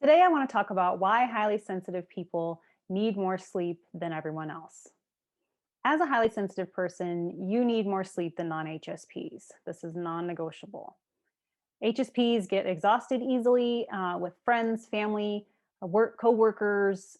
Today, I want to talk about why highly sensitive people need more sleep than everyone else. As a highly sensitive person, you need more sleep than non HSPs. This is non negotiable. HSPs get exhausted easily with friends, family, work coworkers,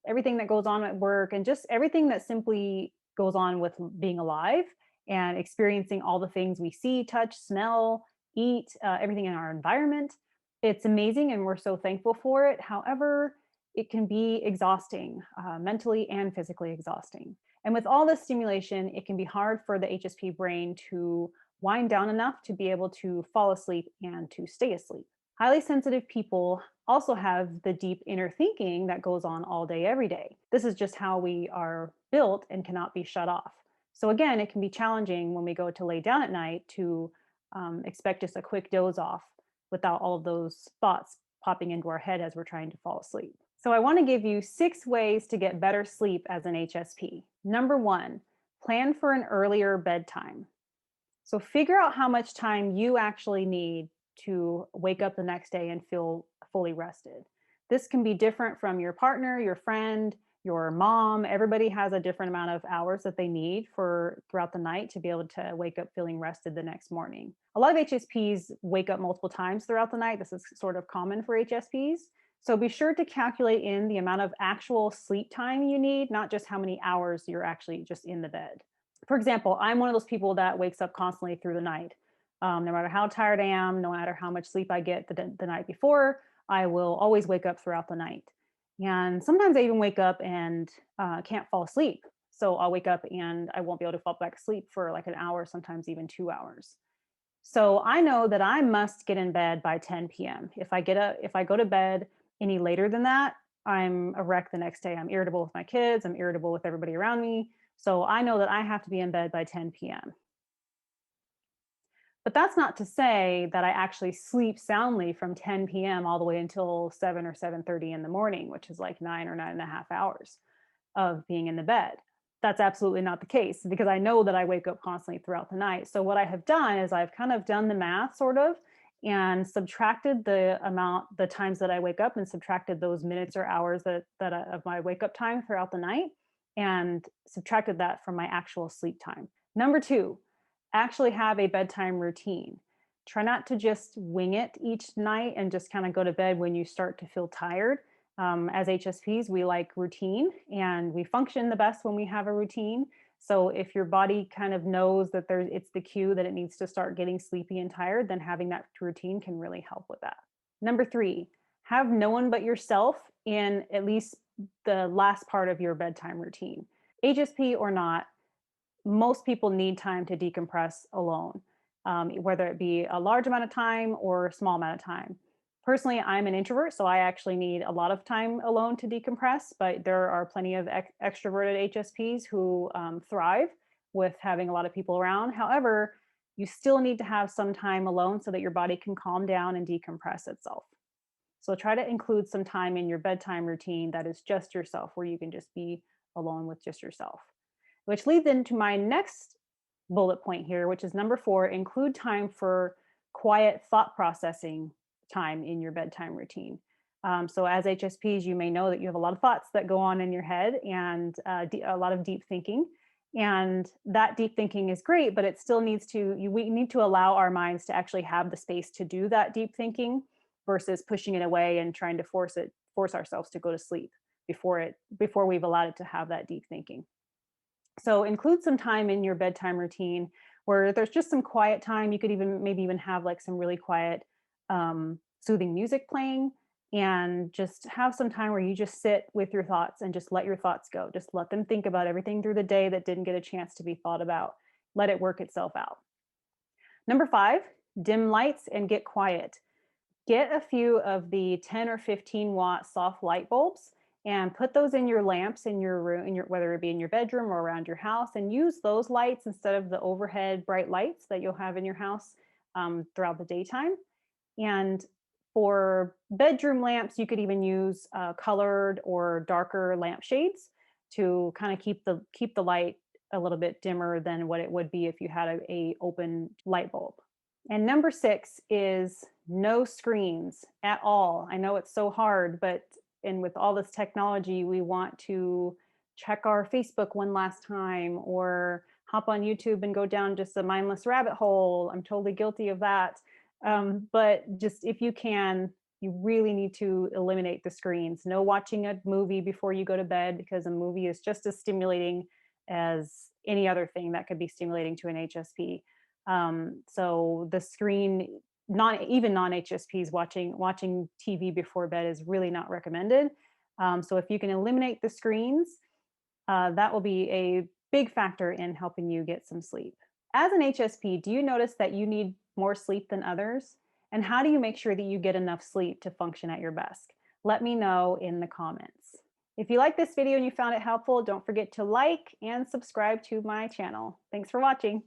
everything that goes on at work, and just everything that simply goes on with being alive and experiencing all the things we see, touch, smell, eat, everything in our environment. It's amazing, and we're so thankful for it. However, it can be exhausting, mentally and physically exhausting. And with all this stimulation, it can be hard for the HSP brain to wind down enough to be able to fall asleep and to stay asleep. Highly sensitive people also have the deep inner thinking that goes on all day, every day. This is just how we are built and cannot be shut off. So, again, it can be challenging when we go to lay down at night to expect just a quick doze off without all of those thoughts popping into our head as we're trying to fall asleep. So, I want to give you 6 ways to get better sleep as an HSP. Number one, plan for an earlier bedtime. So figure out how much time you actually need to wake up the next day and feel fully rested. This can be different from your partner, your friend, your mom. Everybody has a different amount of hours that they need for throughout the night to be able to wake up feeling rested the next morning. A lot of HSPs wake up multiple times throughout the night. This is sort of common for HSPs. So be sure to calculate in the amount of actual sleep time you need, not just how many hours you're actually just in the bed. For example, I'm one of those people that wakes up constantly through the night. No matter how tired I am, no matter how much sleep I get the night before, I will always wake up throughout the night. And sometimes I even wake up and can't fall asleep. So I'll wake up and I won't be able to fall back asleep for like an hour, sometimes even 2 hours. So I know that I must get in bed by 10 p.m. If I go to bed any later than that, I'm a wreck the next day. I'm irritable with my kids, I'm irritable with everybody around me. So I know that I have to be in bed by 10 p.m. But that's not to say that I actually sleep soundly from 10 p.m. all the way until 7 or 7:30 in the morning, which is like 9 or 9.5 hours of being in the bed. That's absolutely not the case because I know that I wake up constantly throughout the night. So what I have done is I've kind of done the math sort of and subtracted the times that I wake up and subtracted those minutes or hours of my wake up time throughout the night and subtracted that from my actual sleep time. Number two, actually have a bedtime routine. Try not to just wing it each night and just kind of go to bed when you start to feel tired. As HSPs, we like routine and we function the best when we have a routine. So if your body kind of knows that it's the cue that it needs to start getting sleepy and tired, then having that routine can really help with that. Number three, have no one but yourself in at least the last part of your bedtime routine. HSP or not, most people need time to decompress alone, whether it be a large amount of time or a small amount of time. Personally, I'm an introvert, so I actually need a lot of time alone to decompress, but there are plenty of extroverted HSPs who thrive with having a lot of people around. However, you still need to have some time alone so that your body can calm down and decompress itself. So try to include some time in your bedtime routine that is just yourself, where you can just be alone with just yourself. Which leads into my next bullet point here, which is number four, include time for quiet thought processing time in your bedtime routine. So as HSPs, you may know that you have a lot of thoughts that go on in your head and a lot of deep thinking. And that deep thinking is great, but it still we need to allow our minds to actually have the space to do that deep thinking versus pushing it away and trying to force ourselves to go to sleep before we've allowed it to have that deep thinking. So include some time in your bedtime routine where there's just some quiet time. You could maybe even have like some really quiet, soothing music playing, and just have some time where you just sit with your thoughts and just let your thoughts go. Just let them think about everything through the day that didn't get a chance to be thought about. Let it work itself out. Number five, dim lights and get quiet. Get a few of the 10 or 15-watt soft light bulbs and put those in your lamps in your room, whether it be in your bedroom or around your house, and use those lights instead of the overhead bright lights that you'll have in your house throughout the daytime. And for bedroom lamps, you could even use colored or darker lamp shades to kind of keep the light a little bit dimmer than what it would be if you had a open light bulb. And number 6 is no screens at all. I know it's so hard, but and with all this technology, we want to check our Facebook one last time or hop on YouTube and go down just a mindless rabbit hole. I'm totally guilty of that. But just if you can, you really need to eliminate the screens. No watching a movie before you go to bed because a movie is just as stimulating as any other thing that could be stimulating to an HSP. So the screen, non even non-HSPs watching TV before bed is really not recommended. So if you can eliminate the screens, that will be a big factor in helping you get some sleep. As an HSP, do you notice that you need more sleep than others? And how do you make sure that you get enough sleep to function at your best? Let me know in the comments. If you like this video and you found it helpful, don't forget to like and subscribe to my channel. Thanks for watching.